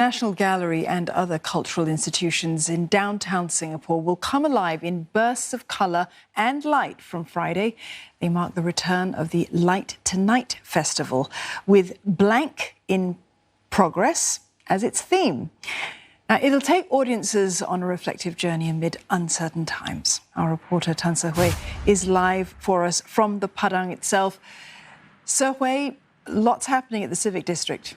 National Gallery and other cultural institutions in downtown Singapore will come alive in bursts of colour and light from Friday. They mark the return of the Light to Night festival, with Blank in Progress as its theme. Now, it'll take audiences on a reflective journey amid uncertain times. Our reporter Tan Se-Hui is live for us from the Padang itself. Se-Hui, lots happening at the Civic District.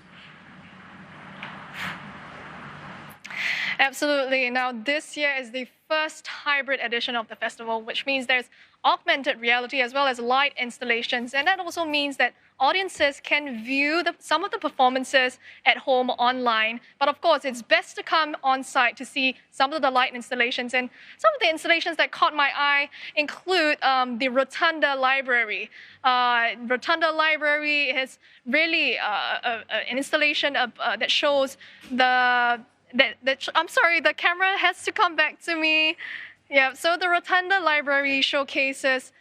Absolutely. Now, this year is the first hybrid edition of the festival, which means there's augmented reality as well as light installations. And that also means that audiences can view some of the performances at home online. But of course, it's best to come on site to see some of the light installations. And some of the installations that caught my eye include the Rotunda Library. Rotunda Library is really an installation that shows I'm sorry, the camera has to come back to me. Yeah, so the Rotunda Library showcases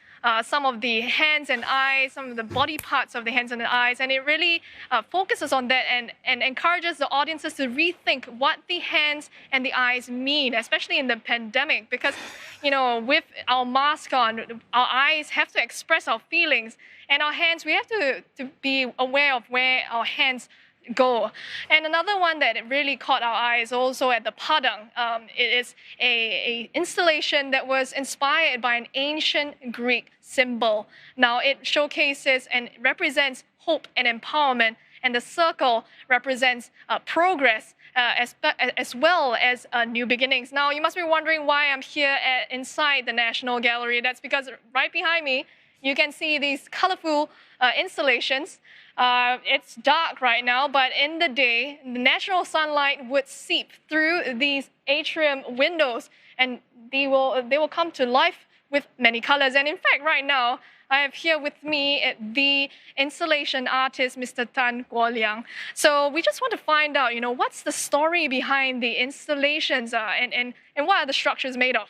some of the hands and eyes, some of the body parts of the hands and the eyes, and it really focuses on that and encourages the audiences to rethink what the hands and the eyes mean, especially in the pandemic, because, you know, with our mask on, our eyes have to express our feelings, and our hands, we have to be aware of where our hands go. And another one that really caught our eyes also at the Padang. It is a installation that was inspired by an ancient Greek symbol. Now it showcases and represents hope and empowerment, and the circle represents progress as well as new beginnings. Now you must be wondering why I'm here inside the National Gallery. That's because right behind me you can see these colorful installations. It's dark right now, but in the day, the natural sunlight would seep through these atrium windows, and they will come to life with many colors. And in fact, right now, I have here with me the installation artist, Mr. Tan Guo Liang. So we just want to find out, what's the story behind the installations and what are the structures made of?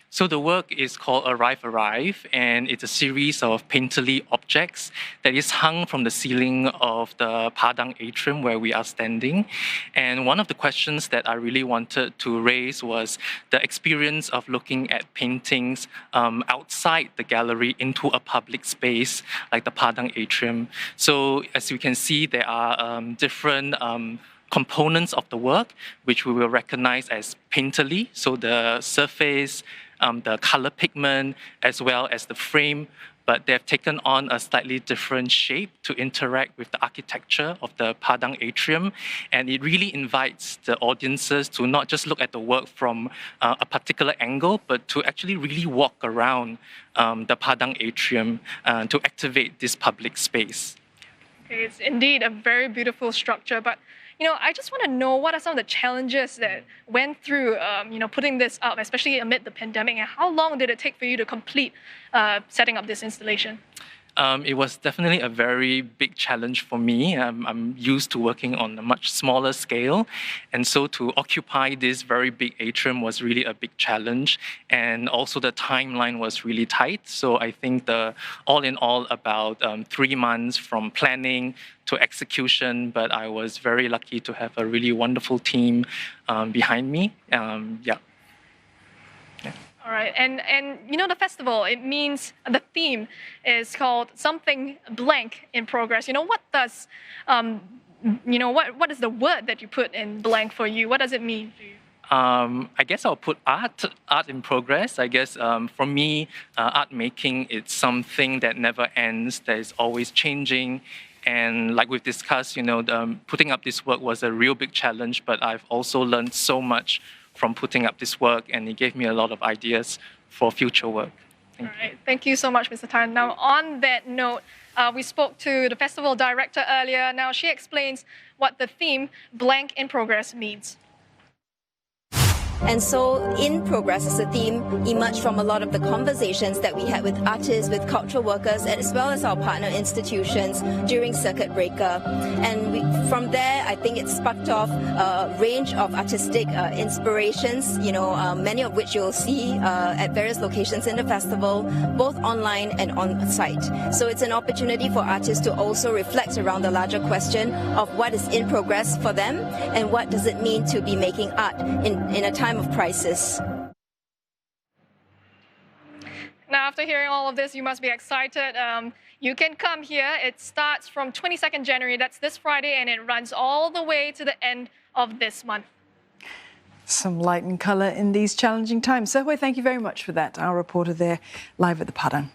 So the work is called Arrive, and it's a series of painterly objects that is hung from the ceiling of the Padang atrium where we are standing. And one of the questions that I really wanted to raise was the experience of looking at paintings outside the gallery into a public space like the Padang atrium. So as you can see, there are different components of the work which we will recognize as painterly. So the surface, the color pigment, as well as the frame, but they've taken on a slightly different shape to interact with the architecture of the Padang atrium. And it really invites the audiences to not just look at the work from a particular angle, but to actually really walk around the Padang atrium to activate this public space. Okay, it's indeed a very beautiful structure, but I just want to know what are some of the challenges that went through, putting this up, especially amid the pandemic, and how long did it take for you to complete setting up this installation? It was definitely a very big challenge for me. I'm used to working on a much smaller scale. And so to occupy this very big atrium was really a big challenge. And also the timeline was really tight. So I think all in all, about 3 months from planning to execution. But I was very lucky to have a really wonderful team behind me. Yeah. All right, and the festival, it means the theme is called something blank in progress. What does, what is the word that you put in blank for you? What does it mean for you? I guess I'll put art in progress. I guess for me, art making, it's something that never ends, that is always changing. And like we've discussed, putting up this work was a real big challenge, but I've also learned so much from putting up this work, and it gave me a lot of ideas for future work. All right, thank you so much, Mr. Tan. Now, on that note, we spoke to the festival director earlier. Now, she explains what the theme Blank in Progress means. And so In Progress as a theme emerged from a lot of the conversations that we had with artists, with cultural workers, as well as our partner institutions during Circuit Breaker. And from there, I think it sparked off a range of artistic inspirations, many of which you'll see at various locations in the festival, both online and on site. So it's an opportunity for artists to also reflect around the larger question of what is in progress for them and what does it mean to be making art in a time of crisis. Now, after hearing all of this, you must be excited. You can come here. It starts from 22nd January, that's this Friday, and it runs all the way to the end of this month. Some light and colour in these challenging times. So, thank you very much for that. Our reporter there, live at the Padang.